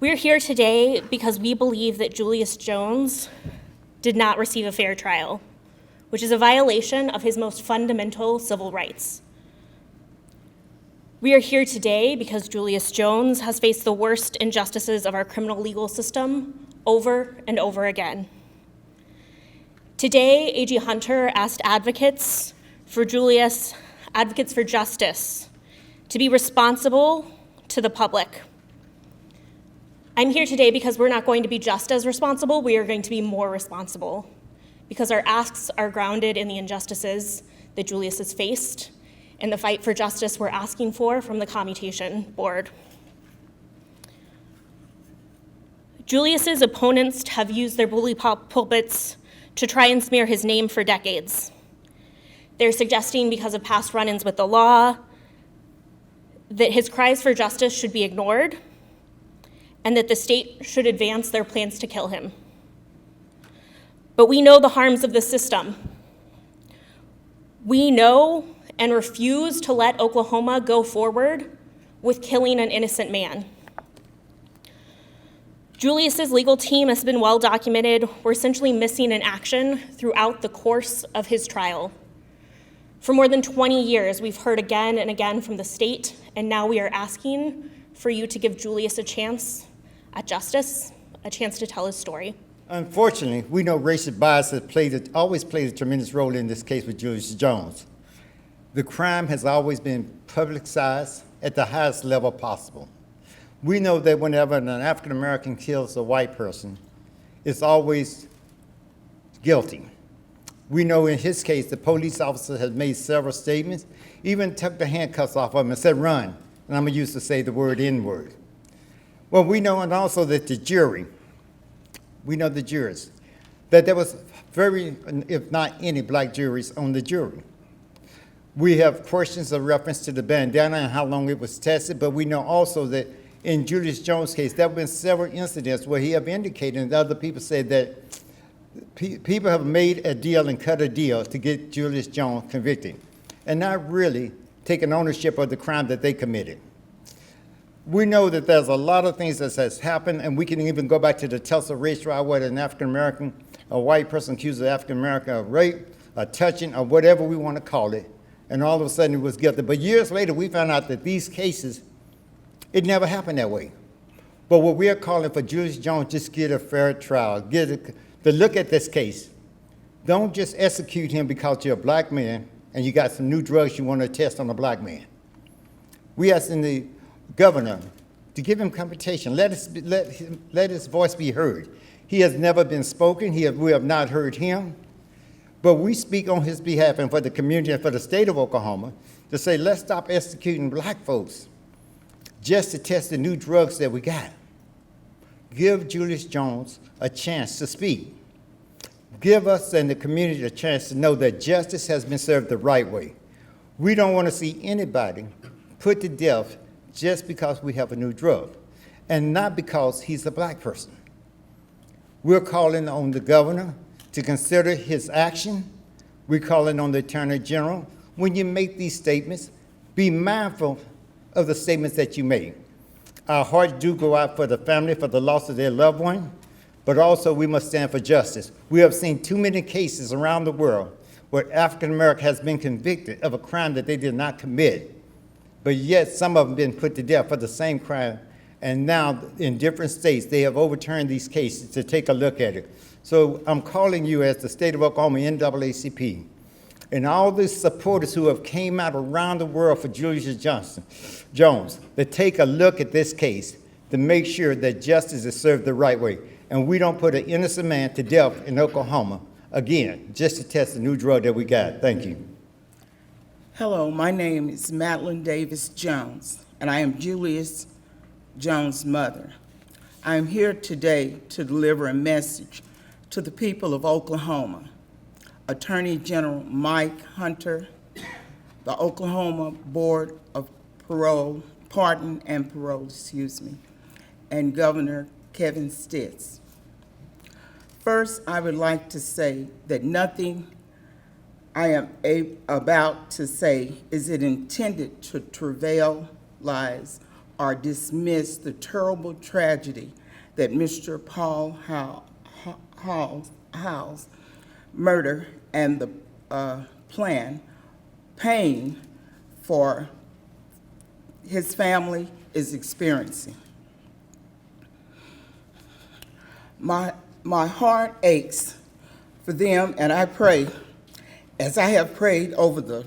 We're here today because we believe that Julius Jones did not receive a fair trial, which is a violation of his most fundamental civil rights. We are here today because Julius Jones has faced the worst injustices of our criminal legal system over and over again. Today, A.G. Hunter asked advocates for Justice, to be responsible to the public. I'm here today because we're not going to be just as responsible, we are going to be more responsible, because our asks are grounded in the injustices that Julius has faced and the fight for justice we're asking for from the commutation board. Julius's opponents have used their bully pulpits to try and smear his name for decades. They're suggesting, because of past run-ins with the law, that his cries for justice should be ignored and that the state should advance their plans to kill him. But we know the harms of the system. We know and refuse to let Oklahoma go forward with killing an innocent man. Julius's legal team has been well documented. We're essentially missing in action throughout the course of his trial. For more than 20 years, we've heard again and again from the state, and now we are asking for you to give Julius a chance at justice, a chance to tell his story. Unfortunately, we know racial bias has always played a tremendous role in this case with Julius Jones. The crime has always been publicized at the highest level possible. We know that whenever an African American kills a white person, it's always guilty. We know in his case, the police officer has made several statements, even took the handcuffs off of him and said, "Run." And I'm used to say the word N-word. Well, we know and also that the jurors, that there was very, if not any, black juries on the jury. We have questions of reference to the bandana and how long it was tested, but we know also that in Julius Jones' case, there have been several incidents where he have indicated, and other people said that people have made a deal and cut a deal to get Julius Jones convicted, and not really taking ownership of the crime that they committed. We know that there's a lot of things that has happened, and we can even go back to the Tulsa race trial where an African-American, a white person accused an African-American of rape, or touching, or whatever we want to call it, and all of a sudden he was guilty. But years later, we found out that these cases, it never happened that way. But what we are calling for Julius Jones, just get a fair trial, to look at this case. Don't just execute him because you're a black man and you got some new drugs you want to test on a black man. We asking the governor to give him compensation. Let his voice be heard. He has never been spoken. We have not heard him. But we speak on his behalf and for the community and for the state of Oklahoma to say, let's stop executing black folks just to test the new drugs that we got. Give Julius Jones a chance to speak. Give us and the community a chance to know that justice has been served the right way. We don't want to see anybody put to death just because we have a new drug, and not because he's a black person. We're calling on the governor to consider his action. We're calling on the Attorney General. When you make these statements, be mindful of the statements that you make. Our hearts do go out for the family, for the loss of their loved one, but also we must stand for justice. We have seen too many cases around the world where African American has been convicted of a crime that they did not commit, but yet some of them been put to death for the same crime, and now in different states they have overturned these cases to take a look at it. So I'm calling you as the state of Oklahoma, NAACP, and all the supporters who have came out around the world for Julius Jones, to take a look at this case to make sure that justice is served the right way, and we don't put an innocent man to death in Oklahoma again, just to test the new drug that we got. Thank you. Hello, my name is Madeline Davis Jones, and I am Julius Jones' mother. I am here today to deliver a message to the people of Oklahoma. Attorney General Mike Hunter, the Oklahoma Board of Pardon and Parole, and Governor Kevin Stitt. First, I would like to say that nothing I am about to say is it intended to travail lies or dismiss the terrible tragedy that Mr. Paul Howell's murder and the pain for his family is experiencing. My heart aches for them, and I pray, as I have prayed over the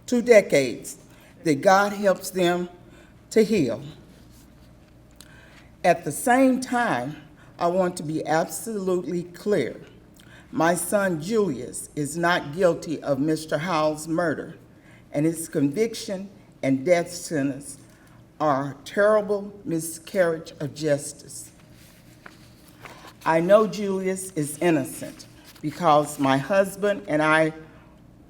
2 decades, that God helps them to heal. At the same time, I want to be absolutely clear. My son Julius is not guilty of Mr. Howell's murder, and his conviction and death sentence are a terrible miscarriage of justice. I know Julius is innocent because my husband and I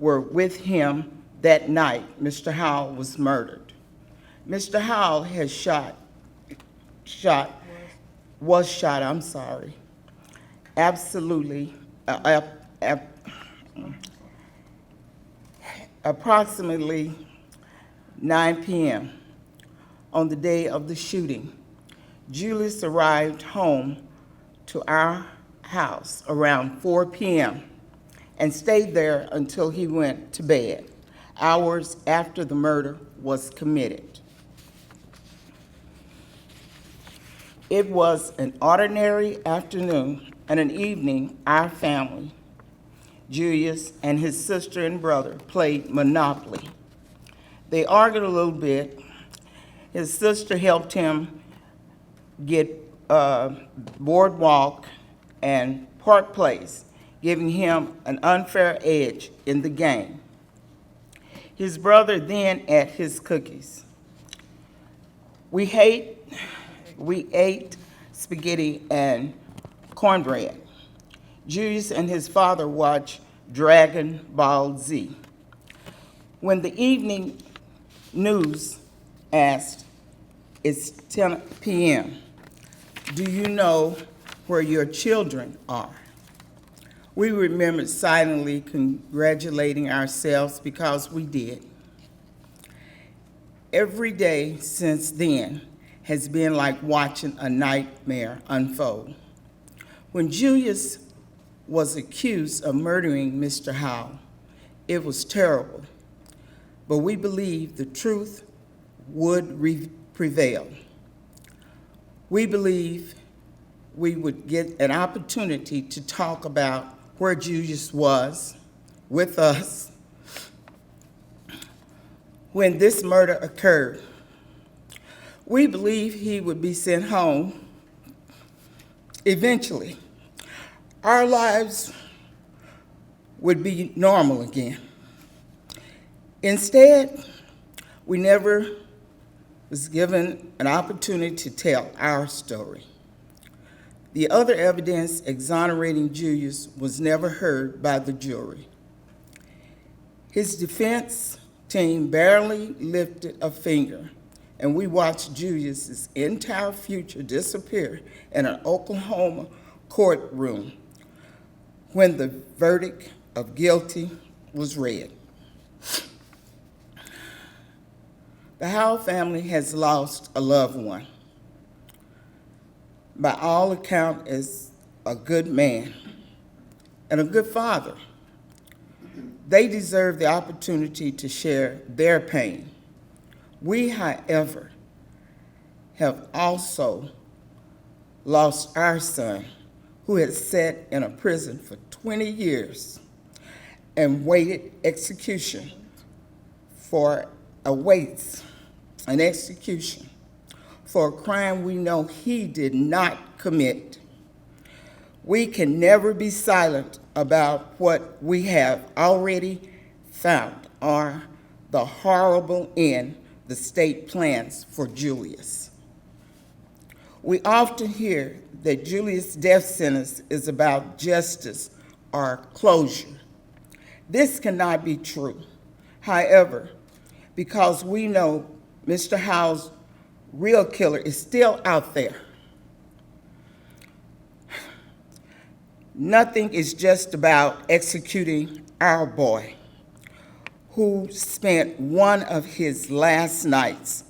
were with him that night Mr. Howell was murdered. Mr. Howell was shot, absolutely, approximately 9 p.m. on the day of the shooting. Julius arrived home to our house around 4 p.m. and stayed there until he went to bed, hours after the murder was committed. It was an ordinary afternoon and an evening our family, Julius and his sister and brother, played Monopoly. They argued a little bit. His sister helped him get Boardwalk and Park Place, giving him an unfair edge in the game. His brother then ate his cookies. We ate spaghetti and cornbread. Julius and his father watched Dragon Ball Z. When the evening news asked, "It's 10 p.m., do you know where your children are?" We remembered silently congratulating ourselves because we did. Every day since then has been like watching a nightmare unfold. When Julius was accused of murdering Mr. Howell, it was terrible, but we believed the truth would prevail. We believed we would get an opportunity to talk about where Julius was with us when this murder occurred. We believed he would be sent home eventually. Our lives would be normal again. Instead, we never was given an opportunity to tell our story. The other evidence exonerating Julius was never heard by the jury. His defense team barely lifted a finger, and we watched Julius's entire future disappear in an Oklahoma courtroom when the verdict of guilty was read. The Howell family has lost a loved one. By all accounts, is a good man and a good father. They deserve the opportunity to share their pain. We, however, have also lost our son, who had sat in a prison for 20 years and awaited an execution for a crime we know he did not commit. We can never be silent about what we have already found or the horrible end the state plans for Julius. We often hear that Julius' death sentence is about justice or closure. This cannot be true. However, because we know Mr. Howell's real killer is still out there, nothing is just about executing our boy, who spent one of his last nights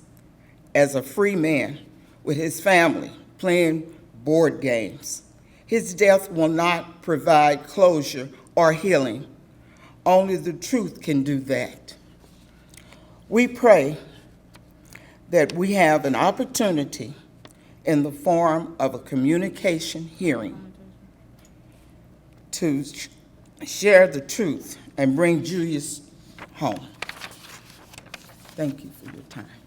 as a free man with his family playing board games. His death will not provide closure or healing. Only the truth can do that. We pray that we have an opportunity in the form of a communication hearing to share the truth and bring Julius home. Thank you for your time.